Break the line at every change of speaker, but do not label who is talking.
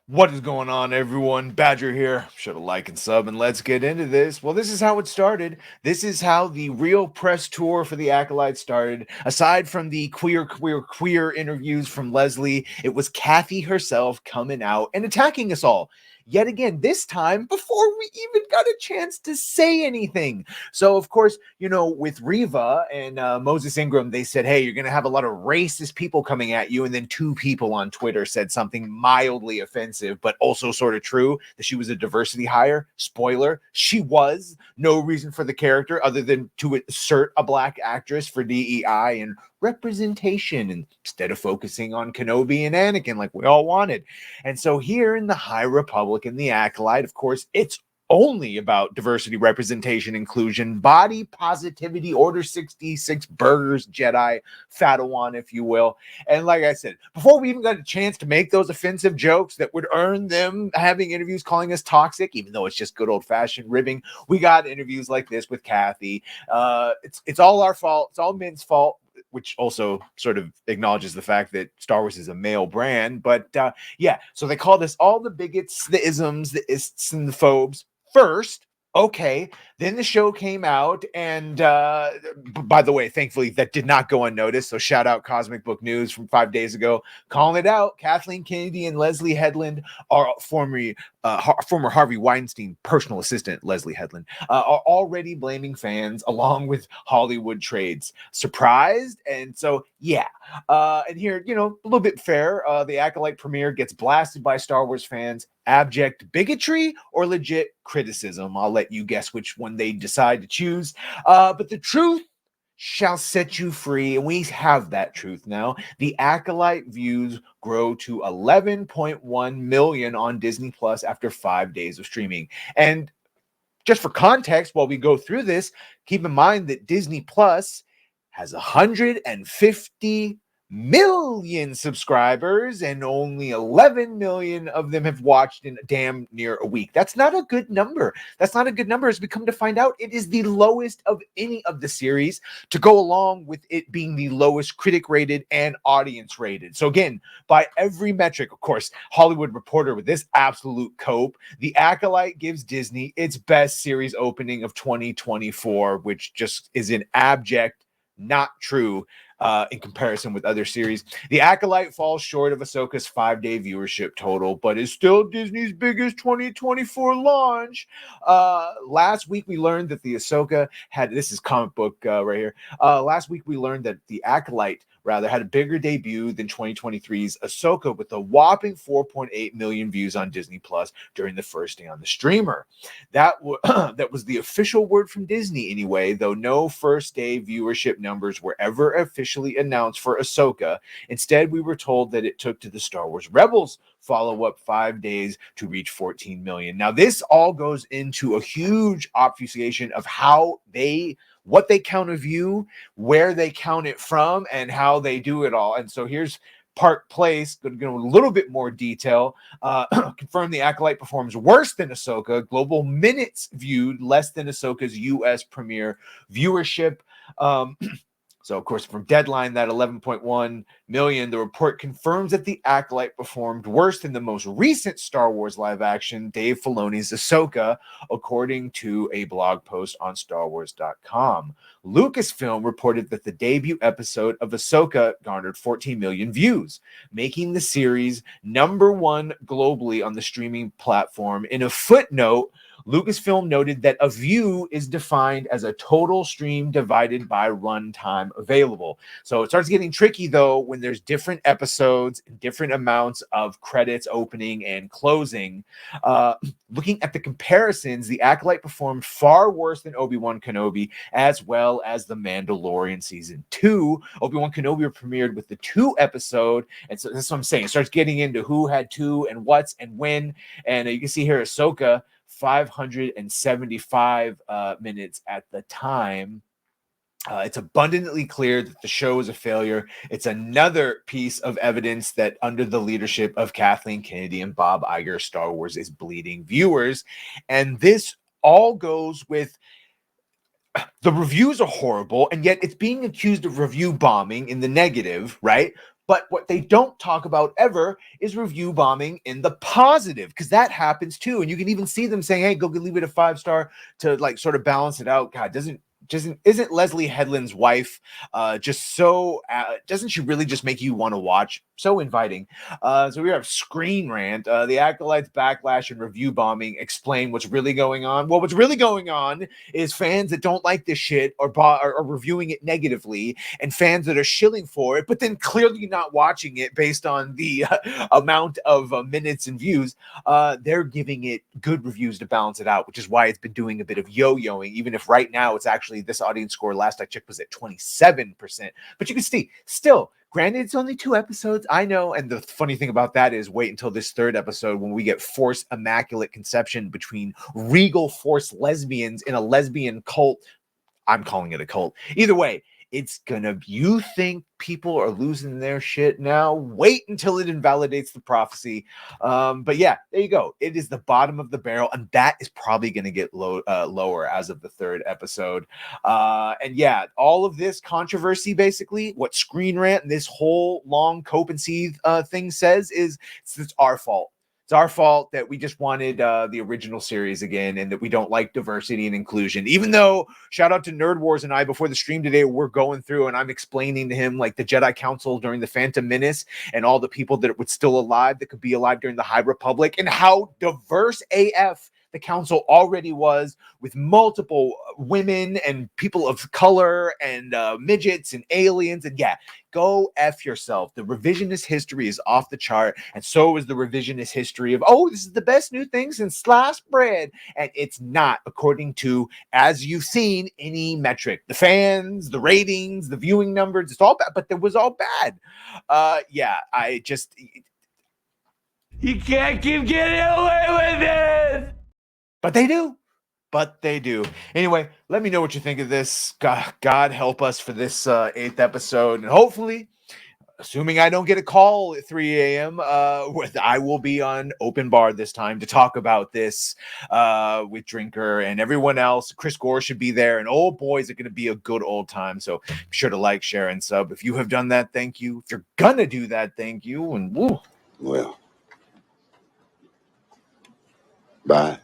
What is going on, everyone? Badger here. Should have like and sub, and let's get into this. Well, this is how it started. This is how the real press tour for the Acolyte started. Aside from the queer interviews from Leslie, it was Kathy herself coming out and attacking us all. Yet again, this time before we even got a chance to say anything. So, of course, with Riva and Moses Ingram, they said, hey, you're going to have a lot of racist people coming at you. And then two people on Twitter said something mildly offensive, but also sort of true, that she was a diversity hire. Spoiler, she was. No reason for the character other than to insert a black actress for DEI and representation instead of focusing on Kenobi and Anakin like we all wanted. And so here in the High Republic and the Acolyte, of course, it's only about diversity, representation, inclusion, body positivity, Order 66 burgers, Jedi, Fadawan, if you will. And like I said, before we even got a chance to make those offensive jokes that would earn them having interviews calling us toxic, even though it's just good old-fashioned ribbing, we got interviews like this with Kathy. It's all our fault. It's all Min's fault, which also sort of acknowledges the fact that Star Wars is a male brand. But yeah, so they called us all the bigots, the isms, the ists, and the phobes first. Okay, then the show came out, and by the way, thankfully that did not go unnoticed. So shout out Cosmic Book News from 5 days ago, calling it out. Kathleen Kennedy and Leslie Headland are former Harvey Weinstein personal assistant Leslie Headland are already blaming fans, along with Hollywood trades. Surprised, and so yeah. And here, a little bit fair. The Acolyte premiere gets blasted by Star Wars fans. Abject bigotry or legit criticism? I'll let you guess which one they decide to choose. But the truth shall set you free, and we have that truth now. The Acolyte views grow to 11.1 million on Disney Plus after 5 days of streaming. And just for context, while we go through this, keep in mind that Disney Plus has 150 million subscribers, and only 11 million of them have watched in damn near a week. That's not a good number. That's not a good number. As we come to find out, it is the lowest of any of the series, to go along with it being the lowest critic rated and audience rated. So again, by every metric, of course, Hollywood Reporter with this absolute cope, The Acolyte gives Disney its best series opening of 2024, which just is an abject not true in comparison with other series. The Acolyte falls short of Ahsoka's 5-day viewership total, but is still Disney's biggest 2024 launch. Last week we learned that the Ahsoka had, this is comic book right here. Last week we learned that the Acolyte had a bigger debut than 2023's Ahsoka, with a whopping 4.8 million views on Disney Plus during the first day on the streamer. That was the official word from Disney anyway, though no first day viewership numbers were ever officially announced for Ahsoka. Instead, we were told that it took to the Star Wars Rebels follow-up 5 days to reach 14 million. Now, this all goes into a huge obfuscation of what they count a view, where they count it from, and how they do it all. And so here's Park Place, going to go a little bit more detail. Confirm the Acolyte performs worse than Ahsoka. Global minutes viewed less than Ahsoka's U.S. premiere viewership. So, of course, from Deadline, that 11.1 million, the report confirms that the Acolyte performed worse than the most recent Star Wars live-action, Dave Filoni's Ahsoka, according to a blog post on StarWars.com. Lucasfilm reported that the debut episode of Ahsoka garnered 14 million views, making the series #1 globally on the streaming platform. In a footnote, Lucasfilm noted that a view is defined as a total stream divided by runtime available. So it starts getting tricky, though, when there's different episodes, different amounts of credits opening and closing. Looking at the comparisons, The Acolyte performed far worse than Obi-Wan Kenobi, as well as The Mandalorian Season 2. Obi-Wan Kenobi premiered with the 2 episode, and so that's what I'm saying. It starts getting into who had 2 and what's and when. And you can see here Ahsoka, 575 minutes at the time. It's abundantly clear that the show is a failure. It's another piece of evidence that under the leadership of Kathleen Kennedy and Bob Iger, Star Wars is bleeding viewers. And this all goes with the reviews are horrible, and yet it's being accused of review bombing in the negative, right? But what they don't talk about ever is review bombing in the positive, because that happens too. And you can even see them saying, hey, go leave it a 5-star to like sort of balance it out. God, isn't Leslie Headland's wife just so doesn't she really just make you want to watch? So inviting. So we have Screen Rant, the Acolytes backlash and review bombing explain what's really going on. Well, what's really going on is fans that don't like this shit are reviewing it negatively, and fans that are shilling for it, but then clearly not watching it based on the amount of minutes and views. They're giving it good reviews to balance it out, which is why it's been doing a bit of yo-yoing, even if right now it's actually, this audience score last I checked was at 27%. But you can see, still, granted, it's only 2 episodes, I know. And the funny thing about that is, wait until this 3rd episode when we get forced immaculate conception between regal forced lesbians in a lesbian cult. I'm calling it a cult. Either way, it's gonna, you think people are losing their shit now? Wait until it invalidates the prophecy. But yeah, there you go. It is the bottom of the barrel, and that is probably gonna get lower as of the 3rd episode. And yeah, all of this controversy, basically, what Screen Rant and this whole long cope and seethe thing says is it's our fault. It's our fault that we just wanted the original series again, and that we don't like diversity and inclusion. Even though, shout out to Nerd Wars and I, before the stream today, we're going through and I'm explaining to him like the Jedi Council during the Phantom Menace and all the people that were still alive that could be alive during the High Republic, and how diverse AF the council already was, with multiple women and people of color and midgets and aliens. And yeah, go F yourself. The revisionist history is off the chart, and so is the revisionist history of, oh, this is the best new thing since sliced bread. And it's not, according to, as you've seen, any metric. The fans, the ratings, the viewing numbers, it's all bad, but it was all bad. Yeah, I just...
You can't keep getting away with it!
But they do. But they do. Anyway, let me know what you think of this. God help us for this 8th episode. And hopefully, assuming I don't get a call at 3 a.m., I will be on Open Bar this time to talk about this with Drinker and everyone else. Chris Gore should be there. And oh boy, is it going to be a good old time. So be sure to like, share, and sub. If you have done that, thank you. If you're going to do that, thank you. And woo.
Well, bye.